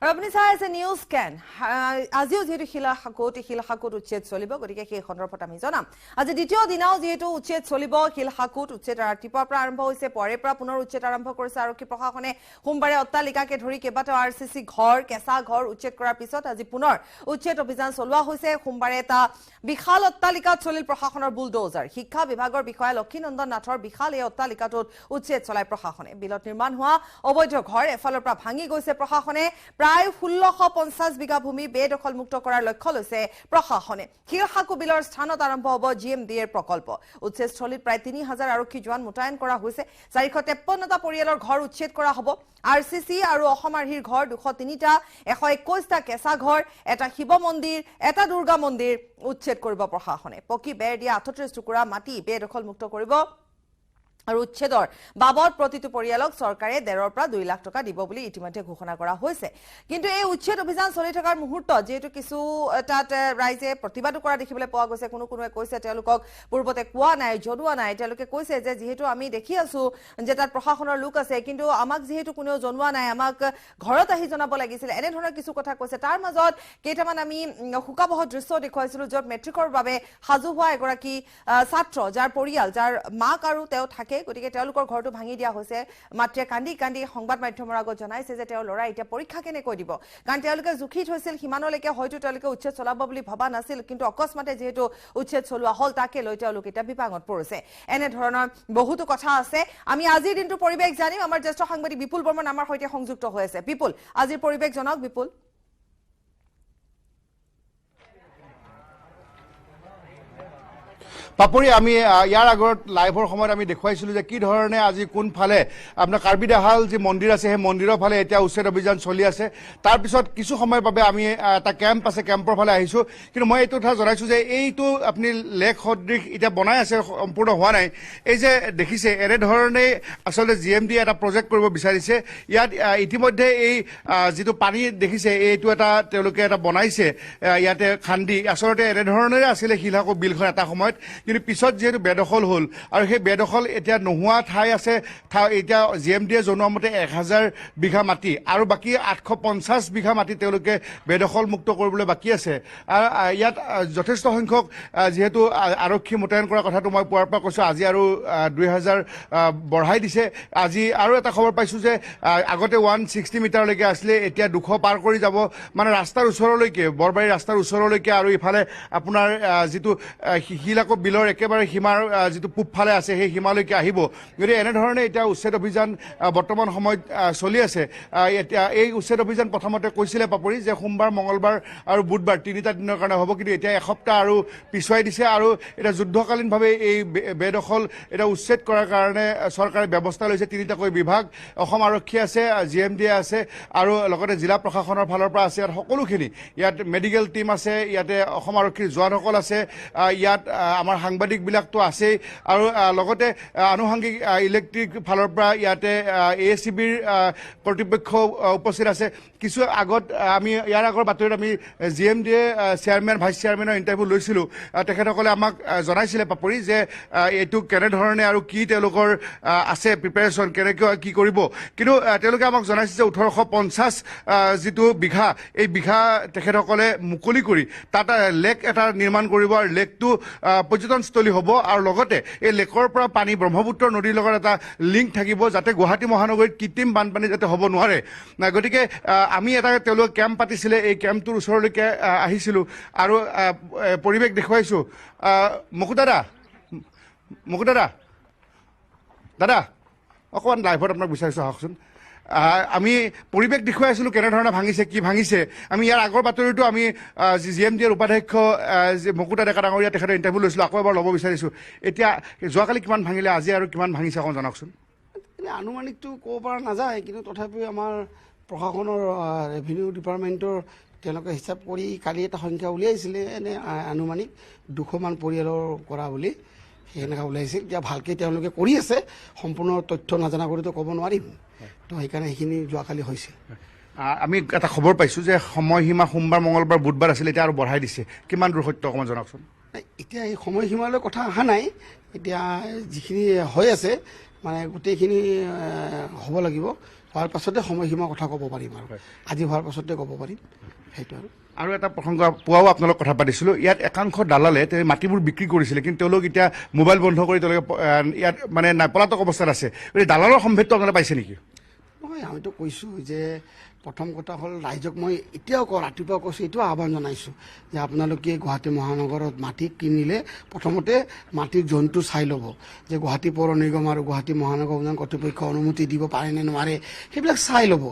আৰু আপুনি চাই আছে নিউজ স্কেন আজিও যেহেতু শিলশাকুত উচ্ছেদ চলিব গতিকে সেই সন্দৰ্ভত আমি জনাম আজি দ্বিতীয় দিনাও যেহেতু উচ্ছেদ চলিব শিলশাকুত উচ্ছেদ ৰাতিপুৱাৰ পৰা আৰম্ভ হৈছে পৰে পৰা পুনৰ উচ্ছেদ আৰম্ভ কৰিছে আৰক্ষী প্ৰশাসনে সোমবাৰে অট্টালিকাকে ধৰি কেইবাটাও আৰচিচি ঘৰ কেঁচা ঘৰ উচ্ছেদ কৰাৰ পিছত আজি পুনৰ উচ্ছেদ অভিযান চলোৱা হৈছে সোমবাৰে এটা বিশাল অট্টালিকাত চলিল প্ৰশাসনৰ বুলডোজাৰ শিক্ষা বিভাগৰ বিষয়া লক্ষীনন্দন নাথৰ বিশাল এই অট্টালিকাটোত উচ্ছেদ চলাই প্ৰশাসনে বিলত নিৰ্মাণ হোৱা অবৈধ ঘৰ এফালৰ পৰা ভাঙি গৈছে প্ৰশাসনে প্ৰায় 1650 বিঘা ভূমি বেদখল মুক্ত কৰাৰ লক্ষ্য লৈছে প্ৰশাসনে শিলশাকু বিলৰ স্থানত আৰম্ভ হ'ব জিএমডিএৰ প্ৰকল্প উচ্ছেদস্থলীত প্ৰায় 3000 আৰক্ষী জোৱান মুতায়ন কৰা হৈছে 453টা পৰিয়ালৰ ঘৰ উচ্ছেদ কৰা হ'ব আৰচিচি আৰু অসম আৰ্হিৰ ঘৰ 203টা 121টা কেঁচা ঘৰ এটা শিৱ মন্দিৰ এটা দুৰ্গা মন্দিৰ উচ্ছেদ কৰিব প্ৰশাসনে পকি বেৰ দিয়া 38 টুকুৰা মাটি বেদখল মুক্ত কৰিব আৰু উচ্ছেদৰ বাবদ প্ৰতিটো পৰিয়ালক চৰকাৰে 1.5 পৰা 2 লাখ টকা দিব বুলি ইতিমধ্যে ঘোষণা কৰা হৈছে কিন্তু এই উচ্ছেদ অভিযান চলি থকাৰ মুহূৰ্তত যেহেতু কিছু তাত ৰাইজে প্ৰতিবাদ কৰা দেখিবলৈ পোৱা গৈছে কোনোৱে কৈছে তেওঁলোকক পূৰ্বতে কোৱা নাই জনোৱা নাই তেওঁলোকে কৈছে যে যেহেতু আমি দেখি আছো যে তাত প্ৰশাসনৰ লোক আছে কিন্তু আমাক যেহেতু কোনেও জনোৱা নাই আমাক ঘৰত আহি জনাব লাগিছিল এনে ধৰণৰ কিছু কথা কৈছে তাৰ মাজত কেইটামান আমি হুকাবহ দৃশ্য দেখুৱাইছিলো য'ত মেট্ৰিকৰ বাবে সাজু হোৱা এগৰাকী ছাত্ৰ যাৰ পৰিয়াল যাৰ মাক আৰু তেওঁ থাকে গতিকে তেওঁলোকৰ ঘৰটো ভাঙি দিয়া হৈছে মাত্ৰে কান্দি কান্দি সংবাদ মাধ্যমৰ আগত জনাইছে যে তেওঁ লৰা এতিয়া পৰীক্ষা কেনেকৈ দিব কাৰণ তেওঁলোকে জুখি থৈছিল সিমানলৈকে হয়তো তেওঁলোকে উচ্ছেদ চলাব বুলি ভবা নাছিল কিন্তু অকস্মাতে যেহেতু উচ্ছেদ চলোৱা হল তাকে লৈ তেওঁলোক এতিয়া বিপাঙত পৰিছে এনে ধৰণৰ বহুতো কথা আছে আমি আজিৰ দিনটো পৰিৱেশ জানিম আমাৰ জ্যেষ্ঠ সাংবাদিক বিপুল বৰ্মন আমাৰ সৈতে সংযুক্ত হৈ আছে বিপুল আজিৰ পৰিৱেশ জনাওক বিপুল পাপৰি আমি ইয়াৰ আগত লাইভৰ সময়ত আমি দেখুৱাইছিলো যে কি ধৰণে আজি কোনফালে আপোনাৰ কাৰ্বিদাহাল যি মন্দিৰ আছে সেই মন্দিৰৰ ফালে এতিয়া উচ্ছেদ অভিযান চলি আছে তাৰপিছত কিছু সময়ৰ বাবে আমি এটা কেম্প আছে কেম্পৰ ফালে আহিছো কিন্তু মই এইটো কথা জনাইছো যে এইটো আপুনি লেক সদৃশ এতিয়া বনাই আছে সম্পূৰ্ণ হোৱা নাই এই যে দেখিছে এনেধৰণে আচলতে জিএমডি এটা প্ৰজেক্ট কৰিব বিচাৰিছে ইয়াত ইতিমধ্যে এই যিটো পানী দেখিছে এইটো এটা তেওঁলোকে এটা বনাইছে ইয়াতে খান্দি আচলতে এনেধৰণেৰে আছিলে শিলশাকু বিলখন এটা সময়ত কিন্তু পিছত যেহেতু বেদখল হ'ল আৰু সেই বেদখল এতিয়া নোহোৱা ঠাই আছে এতিয়া জিএমডিয়ে জনোৱা মতে 1000 বিঘা মাটি আৰু বাকী 850 বিঘা মাটি তেওঁলোকে বেদখল মুক্ত কৰিবলৈ বাকী আছে আৰু ইয়াত যথেষ্ট সংখ্যক যেহেতু আৰক্ষী মুতায়ন কৰাৰ কথাটো মই পুৱাৰ পৰা কৈছো আজি আৰু 2000 বঢ়াই দিছে আজি আৰু এটা খবৰ পাইছো যে আগতে 160 মিটাৰলৈকে আছিলে এতিয়া 200 পাৰ কৰি যাব মানে ৰাস্তাৰ ওচৰলৈকে বৰবাৰী ৰাস্তাৰ ওচৰলৈকে আৰু ইফালে আপোনাৰ যিটো শিলশাকু বিলৰ একেবাৰে সীমাৰ যিটো পূবফালে আছে সেই সীমালৈকে আহিব গতিকে এনেধৰণে এতিয়া উচ্ছেদ অভিযান বৰ্তমান সময়ত চলি আছে এতিয়া এই উচ্ছেদ অভিযান প্ৰথমতে কৈছিলে পাপৰি যে সোমবাৰ মঙলবাৰ আৰু বুধবাৰ 3টা দিনৰ কাৰণে হ'ব কিন্তু এতিয়া এসপ্তাহ আৰু পিছুৱাই দিছে আৰু এটা যুদ্ধকালীনভাৱে এই বেদখল এটা উচ্ছেদ কৰাৰ কাৰণে চৰকাৰে ব্যৱস্থা লৈছে 3টাকৈ বিভাগ অসম আৰক্ষী আছে জিএমডি আছে আৰু লগতে জিলা প্ৰশাসনৰ ফালৰ পৰা আছে ইয়াত সকলোখিনি ইয়াত মেডিকেল টিম আছে ইয়াতে অসম আৰক্ষীৰ জোৱানসকল আছে ইয়াত আমাৰ সাংবাদিকবিলাকতো আছেই আৰু লগতে আনুষংগিক ইলেক্ট্ৰিক ফালৰ পৰা ইয়াতে এএচিবিৰ কৰ্তৃপক্ষ উপস্থিত আছে কিছু আগত আমি ইয়াৰ আগৰ বাতৰিত আমি জিএমডিয়ে চেয়াৰমেন ভাইচ চেয়াৰমেনৰ ইণ্টাৰভিউ লৈছিলোঁ তেখেতসকলে আমাক জনাইছিলে পাপৰি যে এইটো কেনেধৰণে আৰু কি তেওঁলোকৰ আছে প্ৰিপেৰেশ্যন কেনেকৈ কি কৰিব কিন্তু তেওঁলোকে আমাক জনাইছে যে 1850 যিটো বিঘা এই বিঘা তেখেতসকলে মুকলি কৰি তাত লেক এটা নিৰ্মাণ কৰিব আৰু লেকটো পৰ্যটনস্থলী হ'ব আৰু লগতে এই লেকৰ পৰা পানী ব্ৰহ্মপুত্ৰ নদীৰ লগত এটা লিংক থাকিব যাতে গুৱাহাটী মহানগৰীত কৃত্ৰিম বানপানী যাতে হ'ব নোৱাৰে গতিকে আমি এটা তেওঁলোকে কেম্প পাতিছিলে এই কেম্পটোৰ ওচৰলৈকে আহিছিলোঁ আৰু পৰিৱেশ দেখুৱাইছোঁ মুকুদাদা দাদা অকণমান লাইভত আপোনাক বিচাৰিছোঁ আহকচোন আমি পৰিৱেশ দেখুৱাই আছিলোঁ কেনেধৰণে ভাঙিছে কি ভাঙিছে আমি ইয়াৰ আগৰ বাতৰিটো আমি জিএমডিৰ উপাধ্যক্ষ মুকুতা ডেকা ডাঙৰীয়া তেখেতৰ ইণ্টাৰভিউ লৈছিলোঁ আকৌ এবাৰ ল'ব বিচাৰিছোঁ এতিয়া যোৱাকালি কিমান ভাঙিলে আজি আৰু কিমান ভাঙিছে অকণ জনাওকচোন আনুমানিকটো ক'ব পৰা নাযায় কিন্তু তথাপিও আমাৰ প্ৰশাসনৰ ৰেভিনিউ ডিপাৰ্টমেণ্টৰ তেওঁলোকে হিচাপ কৰি কালি এটা সংখ্যা উলিয়াইছিলে এনে আনুমানিক 200মান পৰিয়ালৰ কৰা বুলি সেনেকৈ ওলাইছিল এতিয়া ভালকৈ তেওঁলোকে কৰি আছে সম্পূৰ্ণ তথ্য নাজানা কৰিতো ক'ব নোৱাৰিম তো সেইকাৰণে সেইখিনি যোৱাকালি হৈছিল আমি এটা খবৰ পাইছোঁ যে সময়সীমা সোমবাৰ মঙলবাৰ বুধবাৰ আছিলে এতিয়া আৰু বঢ়াই দিছে কিমান দূৰ সত্য অকণমান জনাওকচোন এতিয়া এই সময়সীমালৈ কথা অহা নাই এতিয়া যিখিনি হৈ আছে মানে গোটেইখিনি হ'ব লাগিব, হোৱাৰ পাছতে সময়সীমাৰ কথা ক'ব পাৰিম আৰু আজি হোৱাৰ পাছতে ক'ব পাৰিম সেইটো আৰু এটা প্ৰসংগ পুৱাও আপোনালোক কথা পাতিছিলোঁ, ইয়াত একাংশ দালালে মাটিবোৰ বিক্ৰী কৰিছিলে, কিন্তু তেওঁলোক এতিয়া মোবাইল বন্ধ কৰি তেওঁলোকে ইয়াত মানে পলাতক অৱস্থাত আছে। গতিকে দালালৰ সম্ভেদটো আপোনালোকে পাইছে নেকি? নহয়, আমিতো কৈছোঁ যে প্ৰথম কথা হ'ল ৰাইজক মই এতিয়াও কওঁ, ৰাতিপুৱা কৈছোঁ, এইটো আহ্বান জনাইছোঁ যে আপোনালোকে গুৱাহাটী মহানগৰত মাটি কিনিলে প্ৰথমতে মাটিৰ জোনটো চাই ল'ব যে গুৱাহাটী পৌৰ নিগম আৰু গুৱাহাটী মহানগৰ উন্নয়ন কৰ্তৃপক্ষ অনুমতি দিব পাৰে নে নোৱাৰে, সেইবিলাক চাই ল'ব।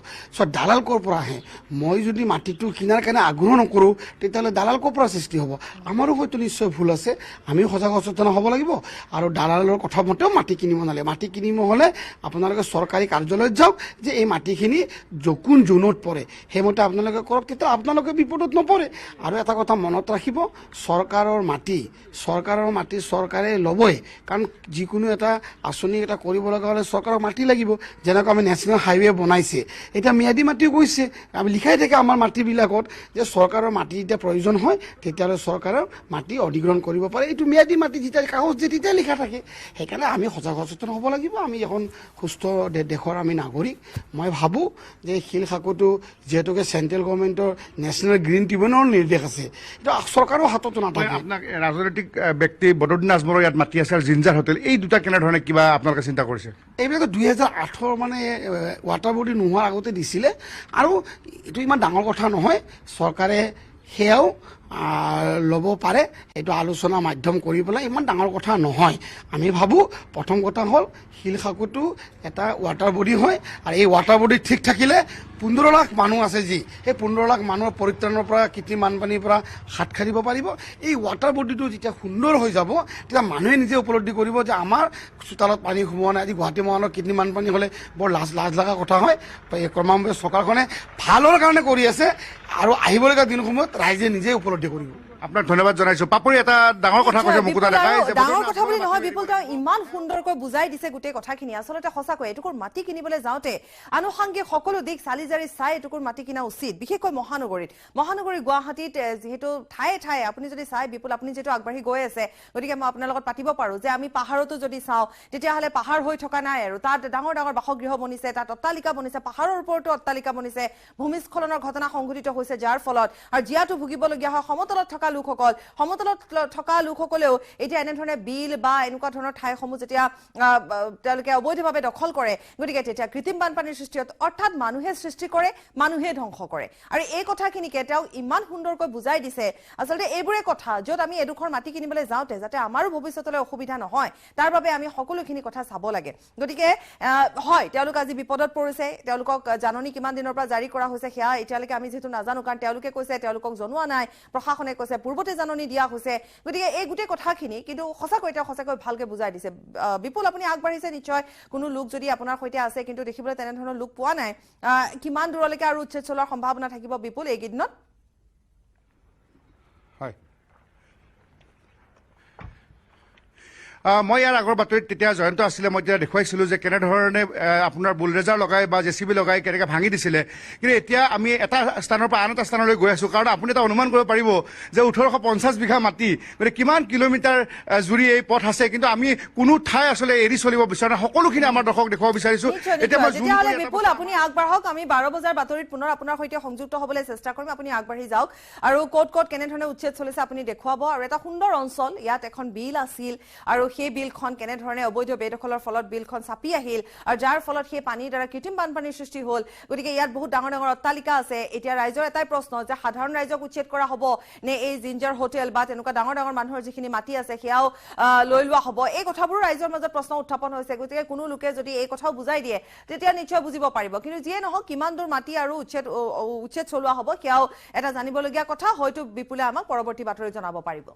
দালাল ক'ৰ পৰা আহে? মই যদি মাটিটো কিনাৰ কাৰণে আগ্ৰহ নকৰোঁ তেতিয়াহ'লে দালাল ক'ৰ পৰা সৃষ্টি হ'ব? আমাৰো হয়তো নিশ্চয় ভুল আছে, আমিও সজাগ সচেতন হ'ব লাগিব। আৰু দালালৰ কথা মতেও মাটি কিনিব নালাগে। মাটি কিনিব হ'লে আপোনালোকে চৰকাৰী কাৰ্যালয়ত যাওক যে এই মাটিখিনি কোন জোনত পৰে, সেইমতে আপোনালোকে কৰক, তেতিয়া আপোনালোকে বিপদত নপৰে। আৰু এটা কথা মনত ৰাখিব, চৰকাৰৰ মাটি চৰকাৰে ল'বই, কাৰণ যিকোনো এটা আঁচনি এটা কৰিব লগা হ'লে চৰকাৰৰ মাটি লাগিব। যেনেকৈ আমি নেশ্যনেল হাইৱে বনাইছে, এতিয়া ম্যাদী মাটিও গৈছে, আমি লিখাই থাকে আমাৰ মাটিবিলাকত যে চৰকাৰৰ মাটি যেতিয়া প্ৰয়োজন হয় তেতিয়াহ'লে চৰকাৰৰ মাটি অধিগ্ৰহণ কৰিব পাৰে। এইটো ম্যাদী মাটি যেতিয়া কাগজ দিয়ে তেতিয়া লিখা থাকে। সেইকাৰণে আমি সজাগ সচেতন হ'ব লাগিব। আমি এখন সুস্থ দেশৰ আমি নাগৰিক। মই ভাবোঁ যে শিলসাকোটো যিহেতুকে চেণ্ট্ৰেল গভৰ্ণমেণ্টৰ নেশ্যনেল গ্ৰীণ ট্ৰিবিউনেলৰ নিৰ্দেশ আছে, এইটো চৰকাৰৰ হাততো নাথাকে। আপোনাক ৰাজনৈতিক ব্যক্তি বদৰুদ্দিন আজমলৰ ইয়াত মাটি আছে আৰু জিঞ্জাৰ হোটেল, এই দুটা কেনেধৰণে কিবা আপোনালোকে চিন্তা কৰিছে? এইবিলাকে 2008 মানে ৱাটাৰ বডি নোহোৱাৰ আগতে দিছিলে, আৰু এইটো ইমান ডাঙৰ কথা নহয়, চৰকাৰে সেয়াও ল'ব পাৰে। এইটো আলোচনা মাধ্যম কৰি পেলাই ইমান ডাঙৰ কথা নহয়। আমি ভাবোঁ প্ৰথম কথা হ'ল শিলসাকোটো এটা ৱাটাৰ বডি হয়, আৰু এই ৱাটাৰ বডি ঠিক থাকিলে 15 লাখ মানুহ আছে, যি সেই 15 লাখ মানুহৰ পৰিত্ৰাণৰ পৰা কৃত্ৰিম বানপানীৰ পৰা হাত সাৰিব পাৰিব। এই ৱাটাৰ বডিটো যেতিয়া সুন্দৰ হৈ যাব তেতিয়া মানুহে নিজে উপলব্ধি কৰিব যে আমাৰ চোতালত পানী সোমোৱা নাই। আজি গুৱাহাটী মহানগৰত কৃত্ৰিম বানপানী হ'লে বৰ লাজ লগা কথা হয়। ক্ৰমান্বয়ে চৰকাৰখনে ভালৰ কাৰণে কৰি আছে, আৰু আহিবলগীয়া দিনসমূহত ৰাইজে নিজে উপলব্ধি কৰিব। আপোনাক ধন্যবাদ জনাইছো। পাপৰি এটা ডাঙৰ কথা কৈছে মুকুতা ডেকাই, ডাঙৰ কথা বুলি নহয় বিপুল, তেওঁ ইমান সুন্দৰকৈ বুজাই দিছে গোটেই কথাখিনি। আচলতে সঁচাকৈ এটুকুৰ মাটি কিনিবলৈ যাওঁতে আনুষংগিক সকলো দিশ চালি জাৰি চাই এটুকুৰ মাটি কিনা উচিত, বিশেষকৈ মহানগৰী গুৱাহাটীত যিহেতু ঠায়ে ঠায়ে আপুনি যদি চাই বিপুল, আপুনি যিহেতু আগবাঢ়ি গৈ আছে, গতিকে মই আপোনাৰ লগত পাতিব পাৰোঁ যে আমি পাহাৰতো যদি চাওঁ তেতিয়াহ'লে পাহাৰ হৈ থকা নাই, আৰু তাত ডাঙৰ ডাঙৰ বাসগৃহ বনিছে, তাত অট্টালিকা বনিছে, পাহাৰৰ ওপৰতো অট্টালিকা বনিছে, ভূমিস্খলনৰ ঘটনা সংঘটিত হৈছে, যাৰ ফলত আৰু জীয়াতো ভুগিবলগীয়া হয় সমতলত থকা লোকসকল। সমতলত থকা লোকসকলেও এতিয়া এনেধৰণে বিল বা এনেকুৱা ধৰণৰ ঠাইসমূহ যেতিয়া তেওঁলোকে অবৈধভাৱে দখল কৰে, গতিকে তেতিয়া কৃত্ৰিম বানপানীৰ সৃষ্টি হয়। অৰ্থাৎ মানুহে সৃষ্টি কৰে, মানুহে ধ্বংস কৰে। আৰু এই কথাখিনিকে তেওঁ ইমান সুন্দৰকৈ বুজাই দিছে। আচলতে এইবোৰে কথা য'ত আমি এডোখৰ মাটি কিনিবলৈ যাওঁতে যাতে আমাৰো ভৱিষ্যতলৈ অসুবিধা নহয়, তাৰ বাবে আমি সকলোখিনি কথা চাব লাগে। গতিকে হয়, তেওঁলোক আজি বিপদত পৰিছে, তেওঁলোকক জাননী কিমান দিনৰ পৰা জাৰি কৰা হৈছে সেয়া এতিয়ালৈকে আমি যিহেতু নাজানো, কাৰণ তেওঁলোকে কৈছে তেওঁলোকক জনোৱা নাই, প্ৰশাসনে কৈছে পূৰ্বতে জাননী দিয়া হৈছে। গতিকে এই গোটেই কথাখিনি কিন্তু সঁচাকৈ ভালকৈ বুজাই দিছে। বিপুল, আপুনি আগবাঢ়িছে নিশ্চয়, কোনো লোক যদি আপোনাৰ সৈতে আছে, কিন্তু দেখিবলৈ তেনেধৰণৰ লোক পোৱা নাই। কিমান দূৰলৈকে আৰু উচ্ছেদ চলোৱাৰ সম্ভাৱনা থাকিব বিপুল এইকেইদিনত? হয়, মই ইয়াৰ আগৰ বাতৰিত তেতিয়া জয়ন্ত আছিলে, মই তেতিয়া দেখুৱাইছিলোঁ যে কেনেধৰণে আপোনাৰ বুলডেজাৰ লগাই বা JCB লগাই কেনেকৈ ভাঙি দিছিলে। কিন্তু এতিয়া আমি এটা স্থানৰ পৰা আন এটা স্থানলৈ গৈ আছোঁ, কাৰণ আপুনি এটা অনুমান কৰিব পাৰিব যে 1850 বিঘা মাটি, গতিকে কিমান কিলোমিটাৰ জুৰি এই পথ আছে, কিন্তু আমি কোনো ঠাই আচলতে এৰি চলিব বিচৰা নাই। সকলোখিনি আমাৰ দৰ্শক দেখুৱাব বিচাৰিছোঁ। তেতিয়াহ'লে বিপুল আপুনি আগবাঢ়ক, আমি 12 বজাৰ বাতৰিত পুনৰ আপোনাৰ সৈতে সংযুক্ত হ'বলৈ চেষ্টা কৰিম। আপুনি আগবাঢ়ি যাওক আৰু ক'ত কেনেধৰণে উচ্ছেদ চলিছে আপুনি দেখুৱাব। আৰু এটা সুন্দৰ অঞ্চল, ইয়াত এখন বিল আছিল, আৰু সেই বিলখন কেনেধৰণে অবৈধ বেদখলৰ ফলত বিলখন চাপি আহিল, আৰু যাৰ ফলত সেই পানীৰ দ্বাৰা কৃত্ৰিম বানপানীৰ সৃষ্টি হ'ল। গতিকে ইয়াত বহুত ডাঙৰ ডাঙৰ অট্টালিকা আছে। এতিয়া ৰাইজৰ এটাই প্ৰশ্ন যে সাধাৰণ ৰাইজক উচ্ছেদ কৰা হ'ব নে এই জিঞ্জাৰ হোটেল বা তেনেকুৱা ডাঙৰ ডাঙৰ মানুহৰ যিখিনি মাটি আছে সেয়াও লৈ লোৱা হ'ব? এই কথাবোৰো ৰাইজৰ মাজত প্ৰশ্ন উত্থাপন হৈছে। গতিকে কোনো লোকে যদি এই কথাও বুজাই দিয়ে তেতিয়া নিশ্চয় বুজিব পাৰিব। কিন্তু যিয়ে নহওক, কিমান দূৰ মাটি আৰু উচ্ছেদ চলোৱা হ'ব সেয়াও এটা জানিবলগীয়া কথা। হয়তো বিপুলে আমাক পৰৱৰ্তী বাতৰি জনাব পাৰিব।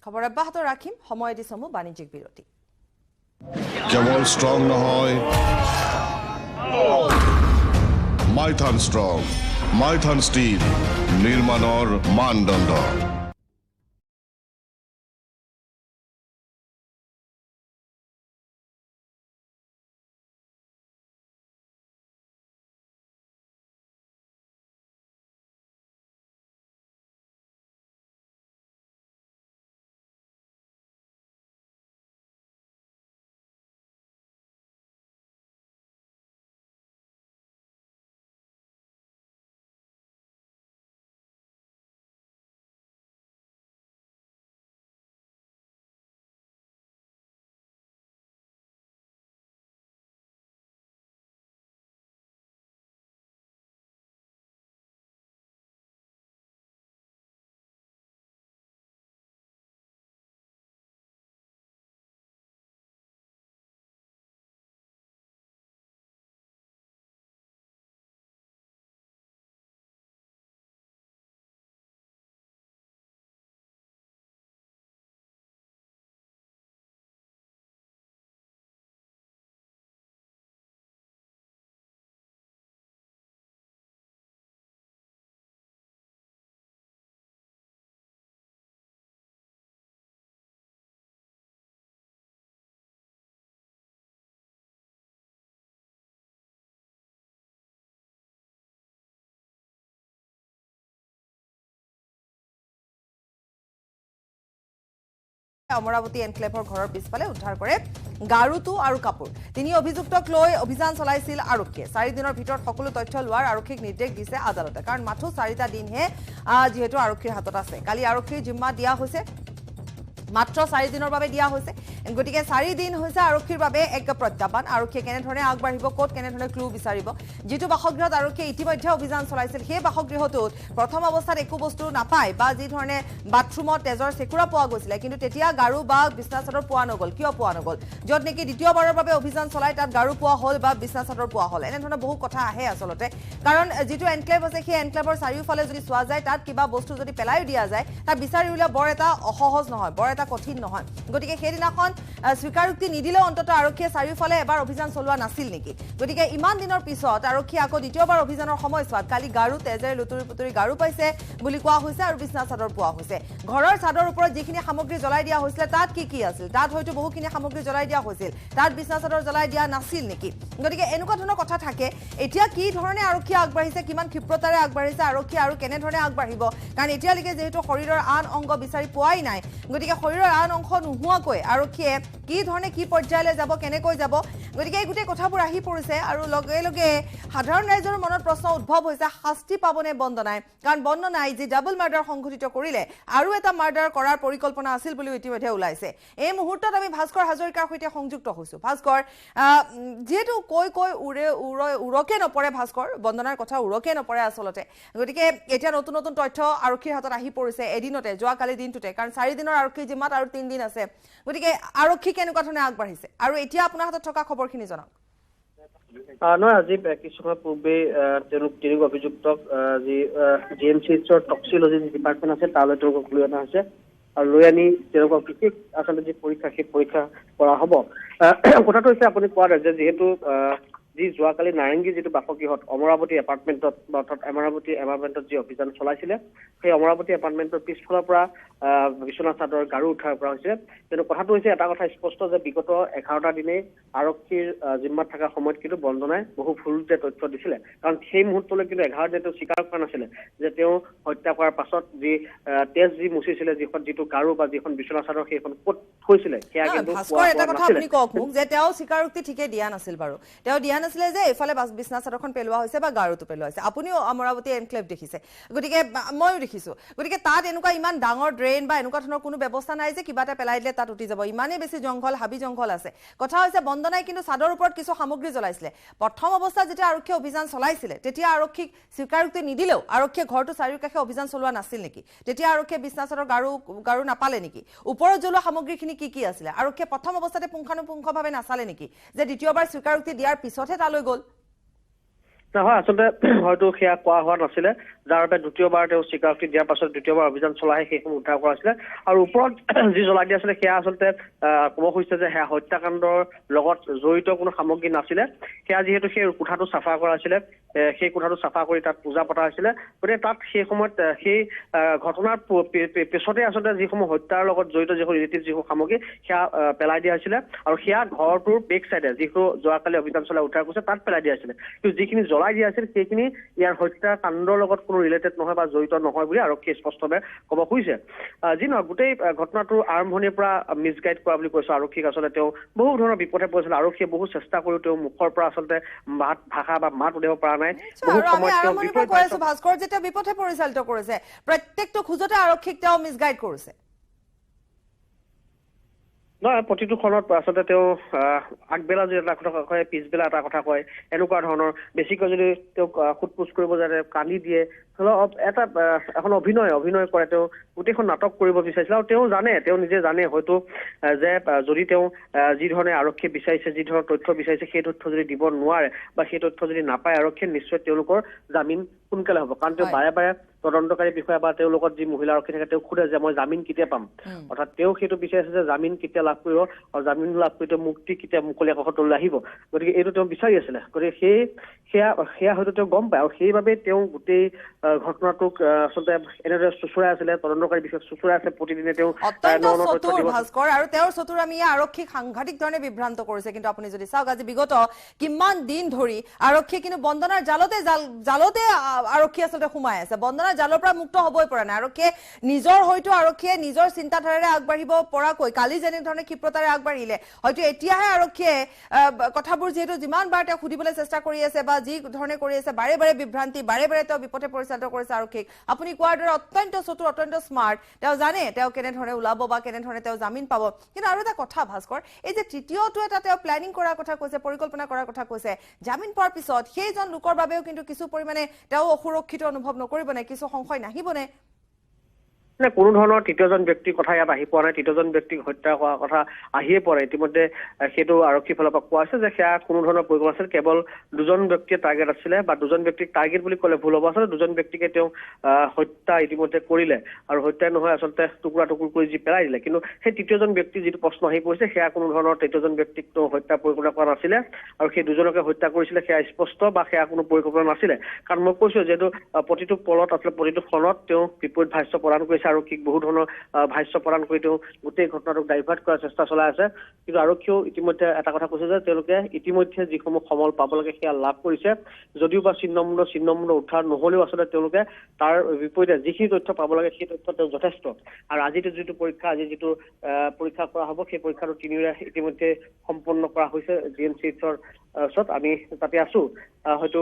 খবৰ অব্যাহত ৰাখিম, সময় দিছো বাণিজ্যিক বিৰতি। কেৱল ষ্ট্ৰং নহয়, মাইথান ষ্ট্ৰং, মাইথান ষ্টীল, নিৰ্মাণৰ মানদণ্ড। অমৰাৱতী এনক্লেভৰ ঘৰৰ পিছফালে উদ্ধাৰ কৰে গাৰুটো আৰু কাপোৰ। তিনি অভিযুক্তক লৈ অভিযান চলাইছিল আৰক্ষীয়ে। 4 দিনৰ ভিতৰত সকলো তথ্য লোৱাৰ আৰক্ষীক নিৰ্দেশ দিছে আদালতে, কাৰণ মাথো 4টা দিনহে যিহেতু আৰক্ষীৰ হাতত আছে। কালি আৰক্ষীৰ জিম্মা দিয়া হৈছে, মাত্ৰ 4 দিনৰ বাবে দিয়া হৈছে। গতিকে 4 দিন হৈছে আৰক্ষীৰ বাবে এক প্ৰত্যাহ্বান। আৰক্ষীয়ে কেনেধৰণে আগবাঢ়িব, ক'ত কেনেধৰণে ক্লু বিচাৰিব। যিটো বাসগৃহত আৰক্ষীয়ে ইতিমধ্যে অভিযান চলাইছিল, সেই বাসগৃহটোত প্ৰথম অৱস্থাত একো বস্তু নাপায়, বা যি ধৰণে বাথৰুমত তেজৰ চেকুৰা পোৱা গৈছিলে, কিন্তু তেতিয়া গাৰু বা বিছনা চাদৰ পোৱা নগ'ল। কিয় পোৱা নগ'ল? য'ত নেকি দ্বিতীয়বাৰৰ বাবে অভিযান চলাই তাত গাৰু পোৱা হ'ল বা বিছনা চাদৰ পোৱা হ'ল। এনেধৰণৰ বহু কথা আহে আচলতে, কাৰণ যিটো এনক্লেভ আছে সেই এনক্লেভৰ চাৰিওফালে যদি চোৱা যায়, তাত কিবা বস্তু যদি পেলাই দিয়া যায়, তাত বিচাৰি উলিওৱা বৰ এটা অসহজ নহয়, বৰ এটা কঠিন নহয়। গতিকে সেইদিনাখন স্বীকাৰোক্তি নিদিলেও অন্তত আৰক্ষীয়ে চাৰিওফালে এবাৰ অভিযান চলোৱা নাছিল নেকি? গতিকে ইমান দিনৰ পিছত আৰক্ষীয়ে আকৌ দ্বিতীয়বাৰ অভিযানৰ সময়ছোৱাত কালি গাৰু তেজেৰে লুতুৰি পুতুৰি গাৰু পাইছে বুলি কোৱা হৈছে আৰু বিছনা চাদৰ পোৱা হৈছে। ঘৰৰ চাদৰ ওপৰত যিখিনি সামগ্ৰী জ্বলাই দিয়া হৈছিলে তাত কি কি আছিল? তাত হয়তো বহুখিনি সামগ্ৰী জ্বলাই দিয়া হৈছিল, তাত বিছনা চাদৰ জ্বলাই দিয়া নাছিল নেকি? গতিকে এনেকুৱা ধৰণৰ কথা থাকে। এতিয়া কি ধৰণে আৰক্ষী আগবাঢ়িছে, কিমান ক্ষিপ্ৰতাৰে আগবাঢ়িছে আৰক্ষী আৰু কেনেধৰণে আগবাঢ়িব, কাৰণ এতিয়ালৈকে যিহেতু শৰীৰৰ আন অংগ বিচাৰি পোৱাই নাই, গতিকে শৰীৰৰ আন অংশ নোহোৱাকৈ আৰক্ষীয়ে কি ধৰণে কি পৰ্যায়লৈ যাব, কেনেকৈ যাব, গতিকে এই গোটেই কথাবোৰ আহি পৰিছে। আৰু লগে লগে সাধাৰণ ৰাইজৰ মনত প্ৰশ্ন উদ্ভৱ হৈছে, শাস্তি পাবনে বন্দনাই? কাৰণ বন্দনাই যি ডাবল মাৰ্ডাৰ সংঘটিত কৰিলে, আৰু এটা মাৰ্ডাৰ কৰাৰ পৰিকল্পনা আছিল বুলিও ইতিমধ্যে ওলাইছে। এই মুহূৰ্তত আমি ভাস্কৰ হাজৰিকাৰ সৈতে সংযুক্ত হৈছো। ভাস্কৰ, যিহেতু কৈ উৰকে নপৰে ভাস্কৰ, বন্দনাৰ কথা উৰকে নপৰে আচলতে। গতিকে এতিয়া নতুন নতুন তথ্য আৰক্ষীৰ হাতত আহি পৰিছে এদিনতে, যোৱাকালি দিনটোতে, কাৰণ 4 দিনৰ আৰক্ষী জিম্মাত আৰু 3 দিন আছে। গতিকে আৰক্ষী কেনেকুৱা ধৰণে আগবাঢ়িছে আৰু এতিয়া আপোনাৰ হাতত থকা খবৰখিনি জনাওক। নহয়, আজি কিছু সময় পূৰ্বে তিনি অভিযুক্তক যি GMCHৰ টক্সিলজি ডিপাৰ্টমেণ্ট আছে তালৈ তেওঁলোকক লৈ অনা হৈছে, আৰু লৈ আনি তেওঁলোকক বিশেষ আচলতে যি পৰীক্ষা, সেই পৰীক্ষা কৰা হ'ব। কথাটো হৈছে আপুনি কোৱাৰ যে যিহেতু যি যোৱাকালি নাৰেংগী যিটো বাসগৃহত অমৰাৱতী এপাৰ্টমেণ্টত, অৰ্থাৎ অমৰাৱতী এপাৰ্টমেণ্টত যি অভিযান চলাইছিলে, সেই অমৰাৱতী এপাৰ্টমেণ্টৰ পিছফালৰ পৰা বিছনা চাদৰ গাৰু উদ্ধাৰ কৰা হৈছিলে। কিন্তু কথাটো হৈছে এটা কথা স্পষ্ট যে বিগত 11টা দিনেই আৰক্ষীৰ জিম্মাত থকাৰ সময়ত কিন্তু বন্দনাই বহু ভুলতে তথ্য দিছিলে, কাৰণ সেই মুহূৰ্তলৈ কিন্তু 11 দিনে তেওঁ স্বীকাৰ কৰা নাছিলে যে তেওঁ হত্যা কৰাৰ পাছত যি তেজ যি মুচিছিলে, যিটো গাৰু বা যিখন বিছনা চাদৰ সেইখন ক'ত থৈছিলে সেয়া কিন্তু এটা কথা আপুনি কওক মোক, যে তেওঁ স্বীকাৰোক্তি ঠিকে দিয়া নাছিল বাৰু। তেওঁ দিয়া নাছিলে যে এইফালে বিছনা চাদৰখন পেলোৱা হৈছে বা গাৰুটো পেলোৱা হৈছে। আপুনিও অমৰাৱতী এনক্লেভ দেখিছে, গতিকে ময়ো দেখিছো। গতিকে তাত এনেকুৱা ইমান ডাঙৰ ড্ৰেইন বা এনেকুৱা ধৰণৰ কোনো ব্যৱস্থা নাই যে কিবা এটা পেলাই দিলে তাত উঠি যাব। ইমানেই বেছি জংঘল, হাবি জংঘল আছে। কথা হৈছে বন্দনাই কিন্তু চাদৰ ওপৰত কিছু সামগ্ৰী জ্বলাইছিলে। প্ৰথম অৱস্থাত যেতিয়া আৰক্ষীয়ে অভিযান চলাইছিলে তেতিয়া আৰক্ষীক স্বীকাৰোক্তি নিদিলেও আৰক্ষীয়ে ঘৰটো চাৰিওকাষে অভিযান চলোৱা নাছিল নেকি? তেতিয়া আৰক্ষীয়ে বিছনা চাদৰ গাৰু নাপালে নেকি? ওপৰত জ্বলোৱা সামগ্ৰীখিনি কি কি আছিলে? আৰক্ষীয়ে প্ৰথম অৱস্থাতে পুংখানুপুংখভাৱে নাচালে নেকি, যে দ্বিতীয়বাৰ স্বীকাৰোক্তি দিয়াৰ পিছতহে তালৈ গ'ল? নহয়, আচলতে হয়তো সেয়া কোৱা হোৱা নাছিলে, যাৰ বাবে দ্বিতীয়বাৰ তেওঁ স্বীকাৰোক্তি দিয়াৰ পাছত দ্বিতীয়বাৰ অভিযান চলাই সেইসমূহ উদ্ধাৰ কৰা হৈছিলে। আৰু ওপৰত যি জ্বলাই দিয়া আছিলে সেয়া আচলতে ক'ব খুজিছে যে সেয়া হত্যাকাণ্ডৰ লগত জড়িত কোনো সামগ্ৰী নাছিলে। সেয়া যিহেতু সেই কোঠাটো চাফা কৰা হৈছিলে, সেই কোঠাটো চাফা কৰি তাত পূজা পতা হৈছিলে, গতিকে তাত সেই সময়ত সেই ঘটনাৰ পিছতে আচলতে যিসমূহ হত্যাৰ লগত জড়িত যিসমূহ ৰিলেটিভ যিসমূহ সামগ্ৰী সেয়া পেলাই দিয়া হৈছিলে, আৰু সেয়া ঘৰটোৰ বেক চাইডে যিটো যোৱাকালি অভিযান চলাই উদ্ধাৰ কৰিছে তাত পেলাই দিয়া হৈছিলে। কিন্তু যিখিনি জ্বলাই দিয়া আছিল সেইখিনি ইয়াৰ হত্যাকাণ্ডৰ লগত কোনো ৰিলেটেড নহয় বা জড়িত নহয় বুলি আৰক্ষীয়ে স্পষ্টভাৱে ক'ব খুজিছে। যি নহয়, গোটেই ঘটনাটোৰ আৰম্ভণিৰ পৰা মিছগাইড কৰা বুলি কৈছে আৰক্ষীক। আচলতে তেওঁ বহু ধৰণৰ বিপদে পৰিছিল। আৰক্ষীয়ে বহু চেষ্টা কৰিও তেওঁ মুখৰ পৰা আচলতে ভাষা বা মাত উলিয়াব পৰা নাই। ভাস্কৰ যেতিয়া বিপথে পৰিচালিত কৰিছে, প্ৰত্যেকটো খোজতে আৰক্ষীক তেওঁ মিছগাইড কৰিছে। নহয়, প্ৰতিটো খনত আচলতে তেওঁ আগবেলা যদি এটা কথা কয়, পিছবেলা এটা কথা কয়, এনেকুৱা ধৰণৰ। বেছিকৈ যদি তেওঁক সোধ পোছ কৰিব যায়, কান্দি দিয়ে, এটা এখন অভিনয় কৰে। তেওঁ গোটেইখন নাটক কৰিব বিচাৰিছিল, আৰু তেওঁ নিজে জানে হয়তো যে যদি তেওঁ যি ধৰণে আৰক্ষীয়ে বিচাৰিছে, যি ধৰণৰ তথ্য বিচাৰিছে, সেই তথ্য যদি দিব নোৱাৰে বা সেই তথ্য যদি নাপায়, আৰক্ষীয়ে নিশ্চয় তেওঁলোকৰ জামিন সোনকালে হ'ব। কাৰণ তেওঁ বাৰে বাৰে তদন্তকাৰী বিষয়া বা তেওঁৰ লগত যি মহিলা আৰক্ষী থাকে তেওঁক সোধে যে মই জামিন কেতিয়া পাম। অৰ্থাৎ তেওঁ সেইটো বিচাৰিছে যে জামিন কেতিয়া লাভ কৰিব, আৰু জামিন লাভ কৰি তেওঁ মুক্তি কেতিয়া মুকলি আকাশলৈ আহিব। গতিকে এইটো তেওঁ বিচাৰি আছিলে। গতিকে সেয়া হয়তো তেওঁ গম পায়, আৰু সেইবাবে তেওঁ গোটেই ঘটনাটোক আচলতে এনেদৰে চুচুৰাই আছিলে। তদন্তকাৰী বিষয়াক চুচুৰাই আছে প্ৰতিদিনে। তেওঁ ভাস্কৰ, আৰু তেওঁৰ চতুৰ আমি আৰক্ষীক সাংঘাতিক ধৰণে বিভ্ৰান্ত কৰিছে। কিন্তু আপুনি যদি চাওক, আজি বিগত কিমান দিন ধৰি আৰক্ষীয়ে কিন্তু বন্দনাৰ জালতে আৰক্ষী আচলতে সোমাই আছে বন্দনাৰ জালৰ পৰা মুক্ত হ'বই পৰা নাই আৰক্ষীয়ে নিজৰ হয়তো আৰক্ষীয়ে নিজৰ চিন্তাধাৰাৰে আগবাঢ়িব পৰাকৈ কালি যেনেধৰণে ক্ষিপ্ৰতাৰে আগবাঢ়িলে হয়তো এতিয়াহে আৰক্ষীয়ে কথাবোৰ যিহেতু যিমান বাৰ তেওঁ সুধিবলৈ চেষ্টা কৰি আছে বা যি ধৰণে কৰি আছে বাৰে বাৰে বিভ্ৰান্তি বাৰে বাৰে তেওঁ বিপথে পৰিচালিত কৰিছে আৰক্ষীক আপুনি কোৱাৰ দৰে অত্যন্ত চতুৰ অত্যন্ত স্মাৰ্ট তেওঁ জানে তেওঁ কেনেধৰণে ওলাব বা কেনেধৰণে তেওঁ জামিন পাব কিন্তু আৰু এটা কথা ভাস্কৰ এই যে তৃতীয়টো এটা তেওঁ প্লেনিং কৰাৰ কথা কৈছে পৰিকল্পনা কৰাৰ কথা কৈছে জামিন পোৱাৰ পিছত সেইজন লোকৰ বাবেও কিন্তু কিছু পৰিমাণে তেওঁ অসুৰক্ষিত অনুভৱ নকৰিবনে কিছু সংশয় নাহিবনে কোনো ধৰণৰ তৃতীয়জন ব্যক্তিৰ কথা ইয়াত আহি পোৱা নাই তৃতীয়জন ব্যক্তিক হত্যা কৰাৰ কথা আহিয়ে পৰে ইতিমধ্যে সেইটো আৰক্ষীৰ ফালৰ পৰা কোৱা হৈছে যে সেয়া কোনো ধৰণৰ পৰিকল্পনা আছিল কেৱল দুজন ব্যক্তিয়ে টাৰ্গেট আছিলে বা দুজন ব্যক্তিক টাৰ্গেট বুলি ক'লে ভুল হ'ব আচলতে দুজন ব্যক্তিকে তেওঁ হত্যা ইতিমধ্যে কৰিলে আৰু হত্যা নহয় আচলতে টুকুৰা টুকুৰ কৰি যি পেলাই দিলে কিন্তু সেই তৃতীয়জন ব্যক্তি যিটো প্ৰশ্ন আহি পৰিছে সেয়া কোনো ধৰণৰ তৃতীয়জন ব্যক্তিক তেওঁ হত্যা পৰিকল্পনা কৰা নাছিলে আৰু সেই দুজনকে হত্যা কৰিছিলে সেয়া স্পষ্ট বা সেয়া কোনো পৰিকল্পনা নাছিলে কাৰণ মই কৈছো যিহেতু প্ৰতিটো পলত আচলতে প্ৰতিটো ফোনত তেওঁ বিপৰীত ভাষ্য প্ৰদান কৰিছে আৰক্ষীক বহু ধৰণৰ ভাষ্য প্ৰদান কৰি তেওঁ গোটেই ঘটনাটোক ডাইভাৰ্ট কৰাৰ চেষ্টা চলাই আছে কিন্তু আৰক্ষীয়েও ইতিমধ্যে এটা কথা কৈছে যে তেওঁলোকে ইতিমধ্যে যিসমূহ সমল পাব লাগে সেয়া লাভ কৰিছে যদিও বা ছিন্নমূল উদ্ধাৰ নহলেও আচলতে তেওঁলোকে তাৰ বিপৰীতে যিখিনি তথ্য পাব লাগে সেই তথ্য তেওঁ যথেষ্ট আৰু আজিটো যিটো পৰীক্ষা আজি যিটো পৰীক্ষা কৰা হ'ব সেই পৰীক্ষাটো তিনিওৰে ইতিমধ্যে সম্পন্ন কৰা হৈছে GMCHৰ ওচৰত আমি তাতে আছো হয়তো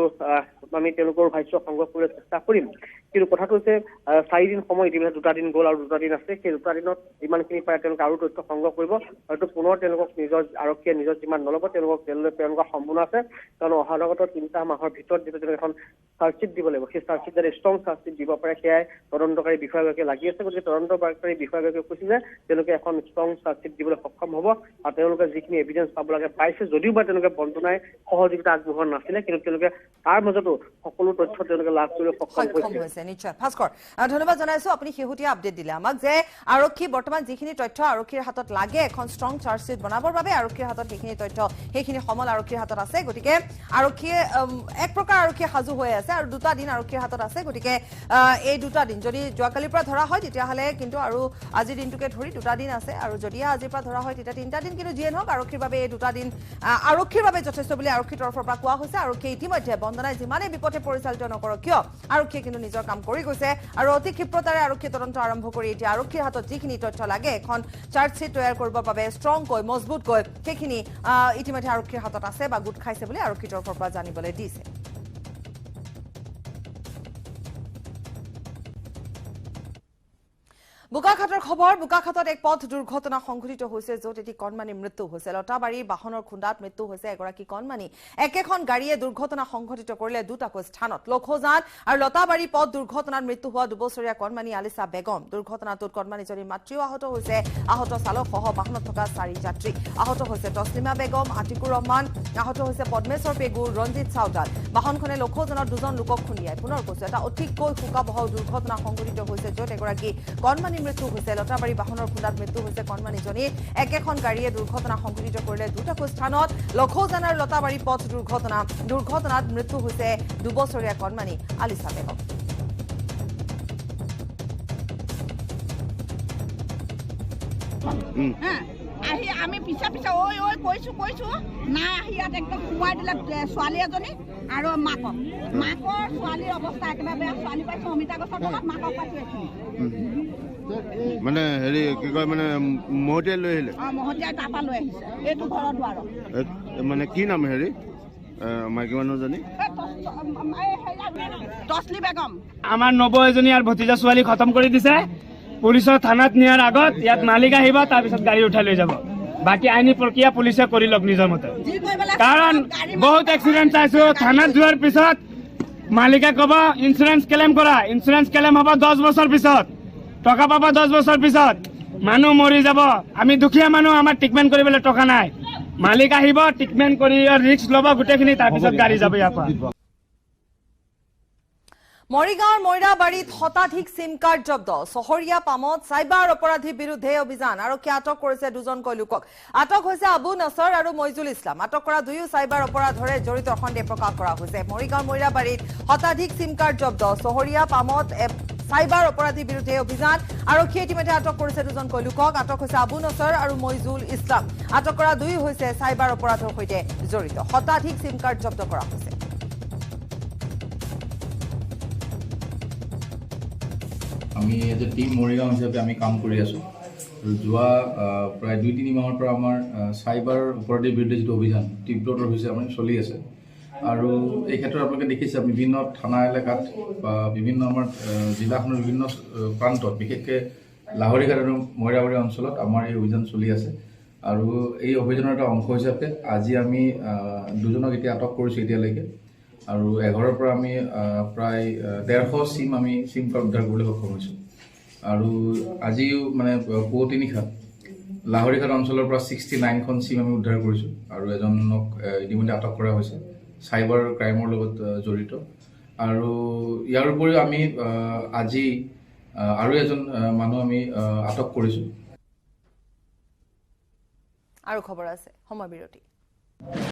আমি তেওঁলোকৰ ভাষ্য সংগ্ৰহ কৰিবলৈ চেষ্টা কৰিম কিন্তু কথাটো হৈছে 4 দিন সময় ইতিমধ্যে 2টা দিন গ'ল আৰু 2টা দিন আছে সেই 2টা দিনত যিমানখিনি পাৰে তেওঁলোকে আৰু তথ্য সংগ্ৰহ কৰিব হয়তো পুনৰ তেওঁলোকক নিজৰ আৰক্ষীয়ে নিজৰ যিমান নল'ব তেওঁলোকক জেললৈ প্ৰেৰণ কৰাৰ সম্ভাৱনা আছে কাৰণ অহাগত 3টা মাহৰ ভিতৰত যিটো তেওঁলোকে এখন চাৰ্জশ্বিট দিব লাগিব সেই চাৰ্জশ্বিট যাতে ষ্ট্ৰং চাৰ্জশ্বিট দিব পাৰে সেয়াই তদন্তকাৰী বিষয়াগৰাকীয়ে লাগি আছে গতিকে তদন্তকাৰী বিষয়াগৰাকীয়ে কৈছে যে তেওঁলোকে এখন ষ্ট্ৰং চাৰ্জশ্বিট দিবলৈ সক্ষম হ'ব আৰু তেওঁলোকে যিখিনি এভিডেন্স পাব লাগে পাইছে যদিও বা তেওঁলোকে বন্দনাই সহযোগিতা আগবঢ়োৱা নাছিলে কিন্তু তেওঁলোকে তাৰ মাজতো সকলো তথ্য তেওঁলোকে লাভ কৰিবলৈ সক্ষম হৈছে নিশ্চয় ভাস্কৰ ধন্যবাদ জনাইছো আপুনি শেহতীয়া আপডেট দিলে আমাক যে আৰক্ষী বৰ্তমান যিখিনি তথ্য আৰক্ষীৰ হাতত লাগে এখন ষ্ট্ৰং চাৰ্জশ্বিট বনাবৰ বাবে আৰক্ষীৰ হাতত সেইখিনি তথ্য সেইখিনি সমল আৰক্ষীৰ হাতত আছে গতিকে আৰক্ষীয়ে এক প্ৰকাৰ আৰক্ষী সাজু হৈ আছে আৰু 2টা দিন আৰক্ষীৰ হাতত আছে গতিকে এই 2টা দিন যদি যোৱাকালিৰ পৰা ধৰা হয় তেতিয়াহ'লে কিন্তু আৰু আজিৰ দিনটোকে ধৰি 2টা দিন আছে আৰু যদি আজিৰ পৰা ধৰা হয় তেতিয়া 3টা দিন কিন্তু যিয়ে নহওক আৰক্ষীৰ বাবে এই 2টা দিন আৰক্ষীৰ বাবে যথেষ্ট বুলি আৰক্ষীৰ তৰফৰ পৰা কোৱা হৈছে আৰক্ষীয়ে ইতিমধ্যে বন্দনাই যিমানে বিপথে পৰিচালিত নকৰক কিয় আৰক্ষীয়ে কিন্তু নিজৰ কাম কৰি গৈছে আৰু অতি ক্ষিপ্ৰতাৰে আৰক্ষী তদন্ত আৰম্ভ কৰি এতিয়া আৰক্ষীৰ হাতত যিখিনি তথ্য লাগে এখন চাৰ্জশ্বিট তৈয়াৰ কৰিবৰ বাবে ষ্ট্ৰংকৈ মজবুতকৈ সেইখিনি ইতিমধ্যে আৰক্ষীৰ হাতত আছে বা গোট খাইছে বুলি আৰক্ষীৰ তৰফৰ পৰা জানিবলৈ দিছে বোকাখাতৰ খবৰ বোকাখাতত এক পথ দুৰ্ঘটনা সংঘটিত হৈছে য'ত এটি কণমানি মৃত্যু হৈছে লতাবাৰীৰ বাহনৰ খুন্দাত মৃত্যু হৈছে এগৰাকী কণমানি একেখন গাড়ীয়ে দুৰ্ঘটনা সংঘটিত কৰিলে দুটাকৈ স্থানত লখোজান আৰু লতাবাৰী পথ দুৰ্ঘটনাত মৃত্যু হোৱা 2 বছৰীয়া কণমানি আলিছা বেগম দুৰ্ঘটনাটোত কণমানিজনীৰ মাতৃও আহত হৈছে আহত চালক সহ বাহনত থকা 4 যাত্ৰী আহত হৈছে তছলিমা বেগম আতিকুৰ ৰহমান আহত হৈছে পদ্মেশ্বৰ পেগু ৰঞ্জিত চাওদাল বাহনখনে লখোজানত 2জন লোকক খুন্দিয়াই পুনৰ কৈছে এটা অতিকৈ শোকাবহ দুৰ্ঘটনা সংঘটিত হৈছে য'ত এগৰাকী কণমানি মৃত্যু হৈছে লতাবাৰী বাহনৰ খুন্দাত মৃত্যু হৈছে কণমানিজনীৰ একেখন গাড়ীয়ে দুৰ্ঘটনা সংঘটিত কৰিলে দুটাকৈ স্থানত লখোজান আৰু লতাবাৰী পথ দুৰ্ঘটনাত মৃত্যু হৈছে 2 বছৰীয়া কণমানি আলিছা বেগম আহি আমি পিছা ঐ কৈছো নাই আহি ইয়াত একদম সোমাই দিলে ছোৱালী এজনী আৰু মাকৰ ছোৱালীৰ অৱস্থা একেবাৰে বেয়া ছোৱালী পাইছো অমিতা গছৰ তলত মাকক পাইছো মানে হেৰি কি কয় মানে মহতিয়াই লৈ আহিলে মহতিয়াই তাৰপৰা লৈ আহিছে এইটো ঘৰৰ দুৱাৰত মানে কি নাম হেৰি মাইকী মানুহজনী তছলি বেগম আমাৰ 90 এজনী আৰু ভতিজা ছোৱালী খতম কৰি দিছে পুলিচৰ থানাত নিয়াৰ আগত ইয়াত মালিক আহিব তাৰপিছত গাড়ী উঠাই লৈ যাব বাকি আইনী প্ৰক্ৰিয়া পুলিচে কৰি লওক নিজৰ মতে কাৰণ বহুত এক্সিডেণ্ট চাইছো থানাত যোৱাৰ পিছত মালিকে ক'ব ইঞ্চুৰেঞ্চ ক্লেইম কৰা ইঞ্চুৰেঞ্চ ক্লেইম হ'ব 10 বছৰ পিছত টকা পাবা 10 বছৰ পিছত মানুহ মৰি যাব আমি দুখীয়া মানুহ আমাৰ ট্ৰিটমেণ্ট কৰিবলৈ টকা নাই মালিক আহিব ট্ৰিটমেণ্ট কৰি ৰিস্ক ল'ব গোটেইখিনি তাৰপিছত গাড়ী যাব ইয়াৰ পৰা মৰিগাঁৱৰ মইৰাবাৰীত শতাধিক সিম কাৰ্ড জব্দ চহৰীয়া পামত চাইবাৰ অপৰাধীৰ বিৰুদ্ধে অভিযান আৰক্ষীয়ে আটক কৰিছে 2জনকৈ লোকক আটক হৈছে আবু নছৰ আৰু মইজুল ইছলাম আটক কৰা দুয়ো চাইবাৰ অপৰাধৰে জড়িত সন্দেহ প্ৰকাশ কৰা হৈছে মৰিগাঁৱৰ মইৰাবাৰীত শতাধিক সিম কাৰ্ড জব্দ চহৰীয়া পামত চাইবাৰ অপৰাধীৰ বিৰুদ্ধে অভিযান আৰক্ষীয়ে ইতিমধ্যে আটক কৰিছে 2জনকৈ লোকক আটক হৈছে আবু নছৰ আৰু মইজুল ইছলাম আটক কৰা দুয়ো হৈছে চাইবাৰ অপৰাধৰ সৈতে জড়িত শতাধিক সিম কাৰ্ড জব্দ কৰা হৈছে আমি এজ এ টিম মৰিগাঁও হিচাপে আমি কাম কৰি আছোঁ আৰু যোৱা প্ৰায় 2-3 মাহৰ পৰা আমাৰ চাইবাৰ অপৰাধীৰ বিৰুদ্ধে যিটো অভিযান তীব্ৰতৰ হৈছে আমাৰ চলি আছে আৰু এই ক্ষেত্ৰত আপোনালোকে দেখিছে বিভিন্ন থানা এলেকাত বা বিভিন্ন আমাৰ জিলাখনৰ বিভিন্ন প্ৰান্তত বিশেষকৈ লাহৰীঘাট আৰু মইৰাবাৰী অঞ্চলত আমাৰ এই অভিযান চলি আছে আৰু এই অভিযানৰ এটা অংশ হিচাপে আজি আমি 2জনক এতিয়া আটক কৰিছোঁ এতিয়ালৈকে আৰু 11ৰ পৰা আমি প্ৰায় 150 চিম কাৰ্ড উদ্ধাৰ কৰিবলৈ সক্ষম হৈছোঁ আৰু আজিও মানে পুৱতি নিশা লাহৰীঘাট অঞ্চলৰ পৰা 69খন চিম আমি উদ্ধাৰ কৰিছোঁ আৰু এজনক ইতিমধ্যে আটক কৰা হৈছে চাইবাৰ ক্ৰাইমৰ লগত জড়িত আৰু ইয়াৰ উপৰিও আমি আজি আৰু এজন মানুহ আমি আটক কৰিছোঁ আৰু খবৰ আছে সময় বিৰতি